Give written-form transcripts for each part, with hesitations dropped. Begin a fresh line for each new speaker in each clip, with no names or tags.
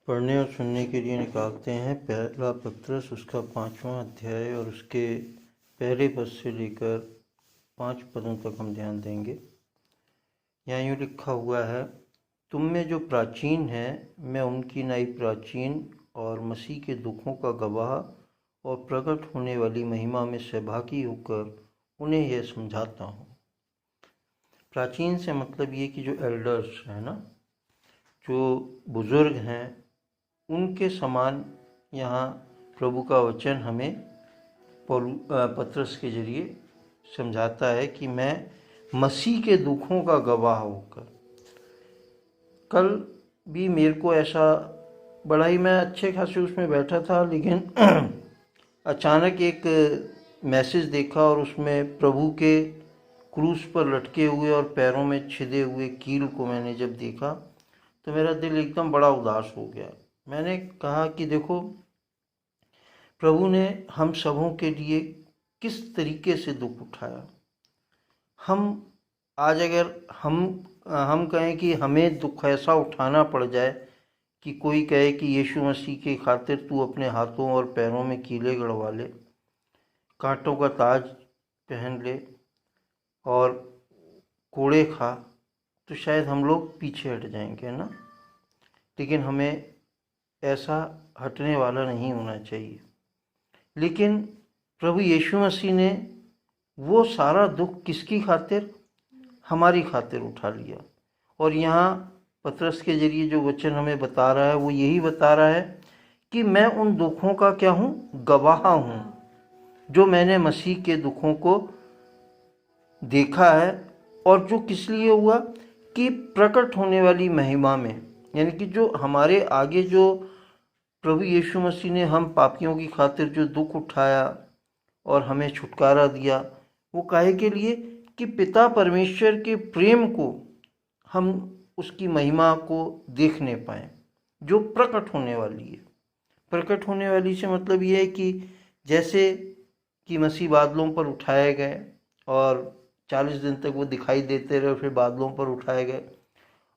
पढ़ने और सुनने के लिए निकालते हैं पहला पत्रस उसका 5वां अध्याय और उसके पहले पद से लेकर 5 पदों तक हम ध्यान देंगे। यहाँ यूँ लिखा हुआ है, तुम में जो प्राचीन है मैं उनकी नई प्राचीन और मसीह के दुखों का गवाह और प्रकट होने वाली महिमा में सहभागी होकर उन्हें यह समझाता हूँ। प्राचीन से मतलब ये कि जो एल्डर्स हैं ना, जो बुज़ुर्ग हैं, उनके समान यहाँ प्रभु का वचन हमें पत्रस के जरिए समझाता है कि मैं मसीह के दुखों का गवाह होकर। कल भी मेरे को ऐसा बड़ा ही, मैं अच्छे खासे उसमें बैठा था, लेकिन अचानक एक मैसेज देखा और उसमें प्रभु के क्रूस पर लटके हुए और पैरों में छिदे हुए कील को मैंने जब देखा तो मेरा दिल एकदम बड़ा उदास हो गया। मैंने कहा कि देखो, प्रभु ने हम सबों के लिए किस तरीके से दुख उठाया। हम आज अगर हम कहें कि हमें दुख ऐसा उठाना पड़ जाए कि कोई कहे कि यीशु मसीह के खातिर तू अपने हाथों और पैरों में कीले गड़वा ले, कांटों का ताज पहन ले और कोड़े खा, तो शायद हम लोग पीछे हट जाएंगे ना। लेकिन हमें ऐसा हटने वाला नहीं होना चाहिए। लेकिन प्रभु यीशु मसीह ने वो सारा दुख किसकी खातिर? हमारी खातिर उठा लिया। और यहाँ पत्रस के जरिए जो वचन हमें बता रहा है वो यही बता रहा है कि मैं उन दुखों का क्या हूँ? गवाह हूँ, जो मैंने मसीह के दुखों को देखा है। और जो किस लिए हुआ? कि प्रकट होने वाली महिमा में, यानी कि जो हमारे आगे जो प्रभु यीशु मसीह ने हम पापियों की खातिर जो दुख उठाया और हमें छुटकारा दिया, वो काहे के लिए? कि पिता परमेश्वर के प्रेम को हम उसकी महिमा को देखने पाएँ, जो प्रकट होने वाली है। प्रकट होने वाली से मतलब ये है कि जैसे कि मसीह बादलों पर उठाए गए और 40 दिन तक वो दिखाई देते रहे, फिर बादलों पर उठाए गए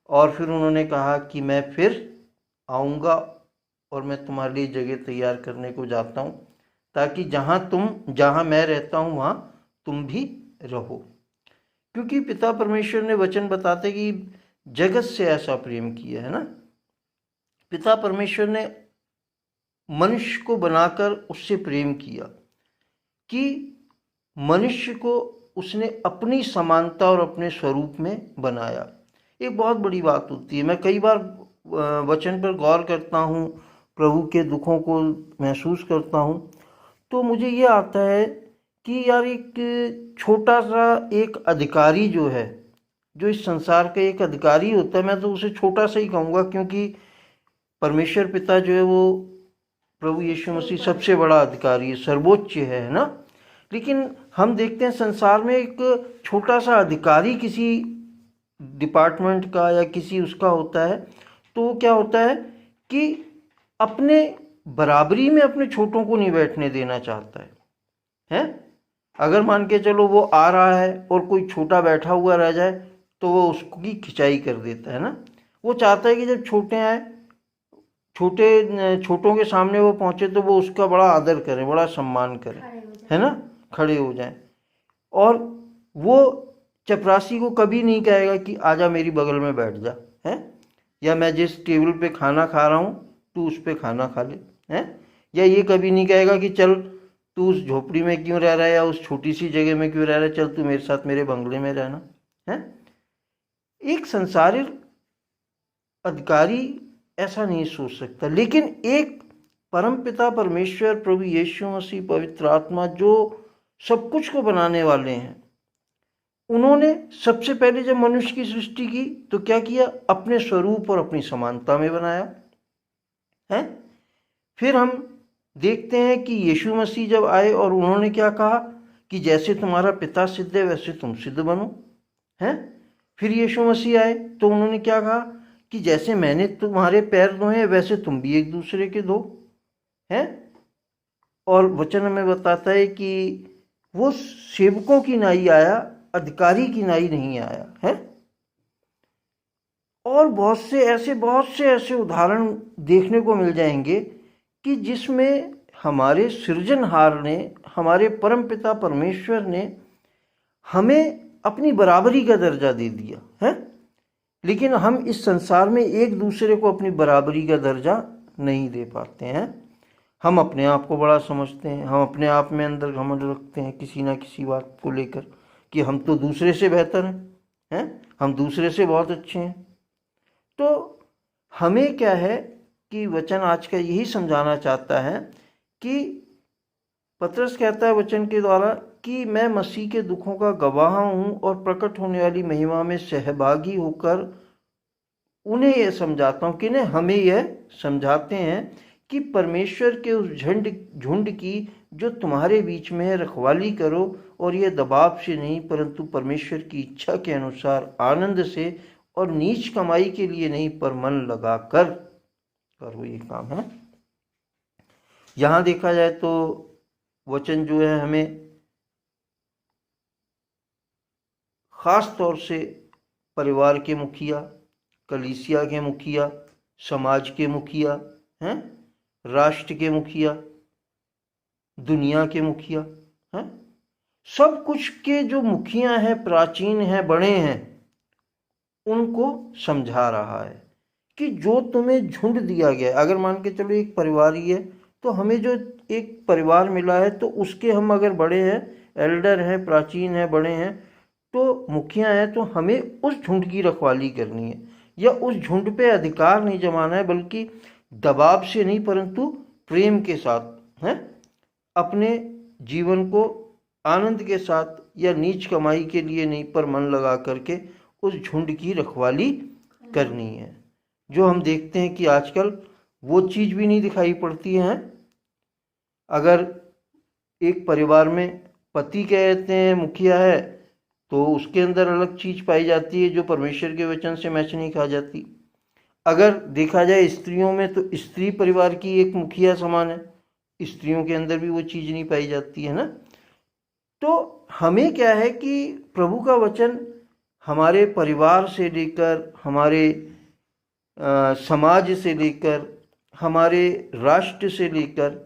और फिर उन्होंने कहा कि मैं फिर आऊँगा और मैं तुम्हारे लिए जगह तैयार करने को जाता हूँ, ताकि जहाँ मैं रहता हूँ वहाँ तुम भी रहो। क्योंकि पिता परमेश्वर ने वचन बताते कि जगत से ऐसा प्रेम किया है ना। पिता परमेश्वर ने मनुष्य को बनाकर उससे प्रेम किया कि मनुष्य को उसने अपनी समानता और अपने स्वरूप में बनाया। एक बहुत बड़ी बात होती है। मैं कई बार वचन पर गौर करता हूँ, प्रभु के दुखों को महसूस करता हूँ, तो मुझे ये आता है कि यार एक छोटा सा एक अधिकारी जो है, जो इस संसार का एक अधिकारी होता है, मैं तो उसे छोटा सा ही कहूँगा, क्योंकि परमेश्वर पिता जो है वो प्रभु यीशु मसीह सबसे बड़ा अधिकारी है, सर्वोच्च है ना। लेकिन हम देखते हैं संसार में एक छोटा सा अधिकारी किसी डिपार्टमेंट का या किसी उसका होता है, तो क्या होता है कि अपने बराबरी में अपने छोटों को नहीं बैठने देना चाहता है। अगर मान के चलो वो आ रहा है और कोई छोटा बैठा हुआ रह जाए तो वो उसकी खिंचाई कर देता है ना। वो चाहता है कि जब छोटे आए, छोटों के सामने वो पहुंचे तो वो उसका बड़ा आदर करें, बड़ा सम्मान करें, है ना, खड़े हो जाएं। और वो चपरासी को कभी नहीं कहेगा कि आजा मेरी बगल में बैठ जा, है, या मैं जिस टेबल पे खाना खा रहा हूँ तू उस पे खाना खा ले, है। या ये कभी नहीं कहेगा कि चल तू उस झोपड़ी में क्यों रह रहा है या उस छोटी सी जगह में क्यों रह रहा है, चल तू मेरे साथ मेरे बंगले में रहना, है। एक संसारिक अधिकारी ऐसा नहीं सोच सकता। लेकिन एक परमपिता परमेश्वर प्रभु यीशु मसीह पवित्र आत्मा जो सब कुछ को बनाने वाले हैं, उन्होंने सबसे पहले जब मनुष्य की सृष्टि की तो क्या किया? अपने स्वरूप और अपनी समानता में बनाया है। फिर हम देखते हैं कि यीशु मसीह जब आए और उन्होंने क्या कहा कि जैसे तुम्हारा पिता सिद्ध है वैसे तुम सिद्ध बनो, है। फिर यीशु मसीह आए तो उन्होंने क्या कहा कि जैसे मैंने तुम्हारे पैर धोए वैसे तुम भी एक दूसरे के धो, है। और वचन हमें बताता है कि वो सेवकों की नाई आया, अधिकारी की नाई नहीं आया, है। और बहुत से ऐसे उदाहरण देखने को मिल जाएंगे कि जिसमें हमारे सृजनहार ने, हमारे परमपिता परमेश्वर ने हमें अपनी बराबरी का दर्जा दे दिया है, लेकिन हम इस संसार में एक दूसरे को अपनी बराबरी का दर्जा नहीं दे पाते हैं। हम अपने आप को बड़ा समझते हैं, हम अपने आप में अंदर घमंड रखते हैं किसी ना किसी बात को लेकर कि हम तो दूसरे से बेहतर हैं, हम दूसरे से बहुत अच्छे हैं। तो हमें क्या है कि वचन आज का यही समझाना चाहता है कि पतरस कहता है वचन के द्वारा कि मैं मसीह के दुखों का गवाह हूँ और प्रकट होने वाली महिमा में सहभागी होकर उन्हें यह समझाता हूँ कि हमें यह समझाते हैं कि परमेश्वर के उस झुंड की जो तुम्हारे बीच में है रखवाली करो, और यह दबाव से नहीं परंतु परमेश्वर की इच्छा के अनुसार आनंद से और नीच कमाई के लिए नहीं पर मन लगा कर करो, ये काम है। यहाँ देखा जाए तो वचन जो है हमें खास तौर से परिवार के मुखिया, कलीसिया के मुखिया, समाज के मुखिया हैं, राष्ट्र के मुखिया, दुनिया के मुखिया हैं, सब कुछ के जो मुखिया हैं, प्राचीन हैं, बड़े हैं, उनको समझा रहा है कि जो तुम्हें झुंड दिया गया है, अगर मान के चलो एक परिवार ही है तो हमें जो एक परिवार मिला है तो उसके हम अगर बड़े हैं, एल्डर हैं, प्राचीन हैं, बड़े हैं, तो मुखिया हैं, तो हमें उस झुंड की रखवाली करनी है या उस झुंड पे अधिकार नहीं जमाना है, बल्कि दबाव से नहीं परंतु प्रेम के साथ हैं, अपने जीवन को आनंद के साथ या नीच कमाई के लिए नहीं पर मन लगा करके उस झुंड की रखवाली करनी है। जो हम देखते हैं कि आजकल वो चीज़ भी नहीं दिखाई पड़ती है। अगर एक परिवार में पति कहते हैं मुखिया है तो उसके अंदर अलग चीज़ पाई जाती है जो परमेश्वर के वचन से मैच नहीं खा जाती। अगर देखा जाए स्त्रियों में तो स्त्री परिवार की एक मुखिया समान है, स्त्रियों के अंदर भी वो चीज़ नहीं पाई जाती है ना। तो हमें क्या है कि प्रभु का वचन हमारे परिवार से लेकर, हमारे समाज से लेकर, हमारे राष्ट्र से लेकर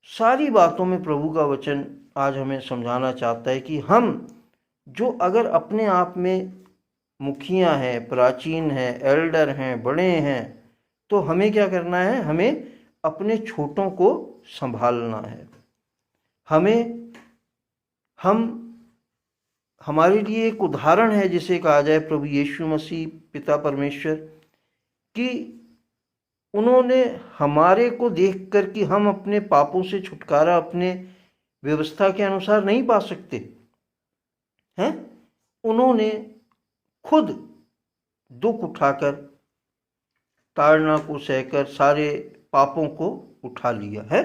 सारी बातों में प्रभु का वचन आज हमें समझाना चाहता है कि हम जो अगर अपने आप में मुखिया हैं, प्राचीन हैं, एल्डर हैं, बड़े हैं, तो हमें क्या करना है, हमें अपने छोटों को संभालना है। हमारे लिए एक उदाहरण है जिसे कहा जाए प्रभु यीशु मसीह पिता परमेश्वर, कि उन्होंने हमारे को देखकर कि हम अपने पापों से छुटकारा अपने व्यवस्था के अनुसार नहीं पा सकते हैं, उन्होंने खुद दुख उठाकर, ताड़ना को सहकर सारे पापों को उठा लिया है।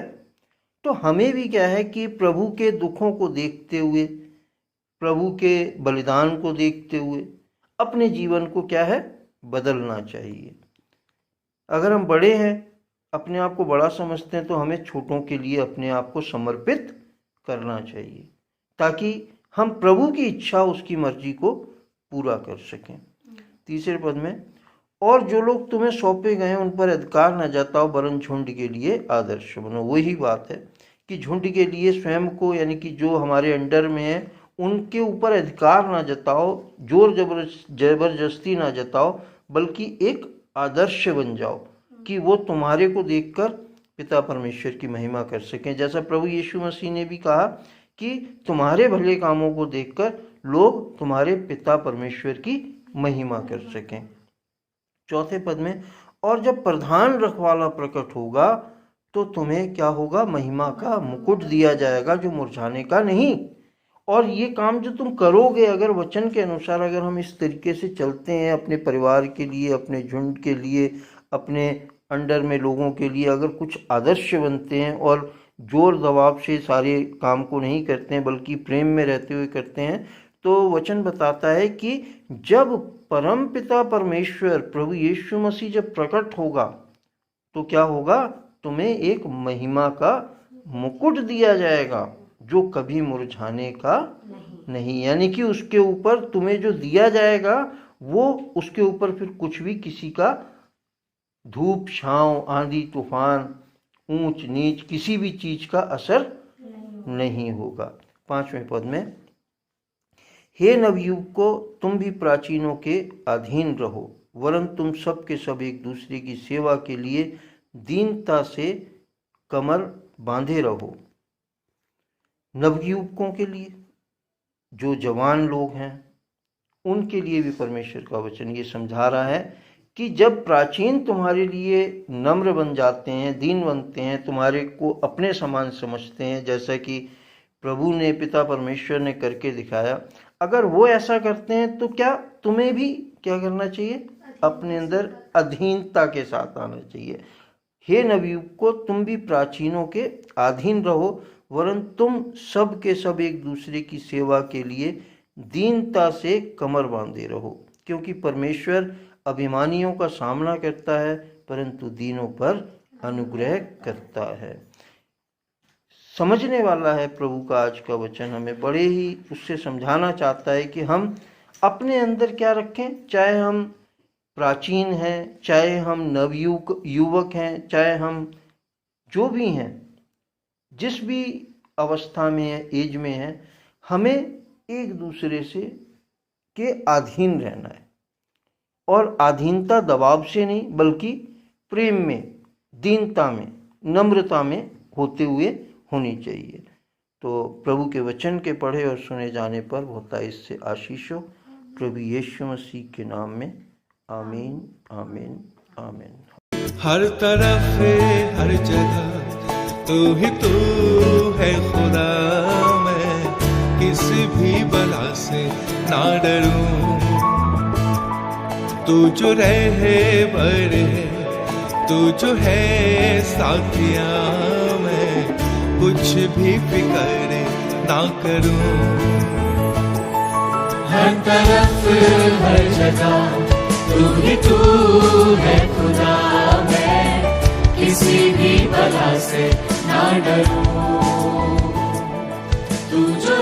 तो हमें भी क्या है कि प्रभु के दुखों को देखते हुए, प्रभु के बलिदान को देखते हुए अपने जीवन को क्या है, बदलना चाहिए। अगर हम बड़े हैं, अपने आप को बड़ा समझते हैं, तो हमें छोटों के लिए अपने आप को समर्पित करना चाहिए ताकि हम प्रभु की इच्छा, उसकी मर्जी को पूरा कर सकें। तीसरे पद में, और जो लोग तुम्हें सौंपे गए उन पर अधिकार न जताओ वरन झुंड के लिए आदर्श बनो। वही बात है कि झुंड के लिए स्वयं को, यानी कि जो हमारे अंडर में है उनके ऊपर अधिकार ना जताओ, जोर जबरदस्ती ना जताओ, बल्कि एक आदर्श बन जाओ कि वो तुम्हारे को देखकर पिता परमेश्वर की महिमा कर सकें। जैसा प्रभु यीशु मसीह ने भी कहा कि तुम्हारे भले कामों को देखकर लोग तुम्हारे पिता परमेश्वर की महिमा कर सकें। चौथे पद में, और जब प्रधान रखवाला प्रकट होगा तो तुम्हें क्या होगा, महिमा का मुकुट दिया जाएगा जो मुरझाने का नहीं। और ये काम जो तुम करोगे, अगर वचन के अनुसार अगर हम इस तरीके से चलते हैं, अपने परिवार के लिए, अपने झुंड के लिए, अपने अंडर में लोगों के लिए अगर कुछ आदर्श बनते हैं और जोर दबाव से सारे काम को नहीं करते हैं बल्कि प्रेम में रहते हुए करते हैं, तो वचन बताता है कि जब परम पिता परमेश्वर प्रभु यीशु मसीह जब प्रकट होगा तो क्या होगा, तुम्हें एक महिमा का मुकुट दिया जाएगा जो कभी मुरझाने का नहीं। यानी कि उसके ऊपर तुम्हें जो दिया जाएगा वो उसके ऊपर फिर कुछ भी किसी का धूप छांव आंधी तूफान ऊंच नीच किसी भी चीज का असर नहीं होगा। 5वें पद में, हे नवयुग को तुम भी प्राचीनों के अधीन रहो, वरन तुम सब के सब एक दूसरे की सेवा के लिए दीनता से कमर बांधे रहो। नवयुवकों के लिए, जो जवान लोग हैं, उनके लिए भी परमेश्वर का वचन ये समझा रहा है कि जब प्राचीन तुम्हारे लिए नम्र बन जाते हैं, दीन बनते हैं, तुम्हारे को अपने समान समझते हैं, जैसा कि प्रभु ने पिता परमेश्वर ने करके दिखाया, अगर वो ऐसा करते हैं तो क्या तुम्हें भी क्या करना चाहिए? अपने अंदर अधीनता के साथ आना चाहिए। हे नवयुग को तुम भी प्राचीनों के अधीन रहो, वरन तुम सब के सब एक दूसरे की सेवा के लिए दीनता से कमर बांधे रहो, क्योंकि परमेश्वर अभिमानियों का सामना करता है परंतु दीनों पर अनुग्रह करता है। समझने वाला है प्रभु का आज का वचन, हमें बड़े ही उससे समझाना चाहता है कि हम अपने अंदर क्या रखें, चाहे हम प्राचीन हैं, चाहे हम युवक हैं, चाहे हम जो भी हैं, जिस भी अवस्था में है, एज में है, हमें एक दूसरे से के अधीन रहना है। और अधीनता दबाव से नहीं बल्कि प्रेम में, दीनता में, नम्रता में होते हुए होनी चाहिए। तो प्रभु के वचन के पढ़े और सुने जाने पर होता है इससे आशीष हो। प्रभु यीशु मसीह के नाम में आमीन आमीन आमीन।
हर तरफ हर जगह तू ही तू है खुदा, मैं किसी भी बला से ना डरूं। तू जो रहे बड़े, तू जो है साथिया, मैं कुछ भी फिक्र ना करूं।
हर तरफ हर जगह तू ही तू है खुदा, मैं किसी भी बला से ना डरूं। तू जो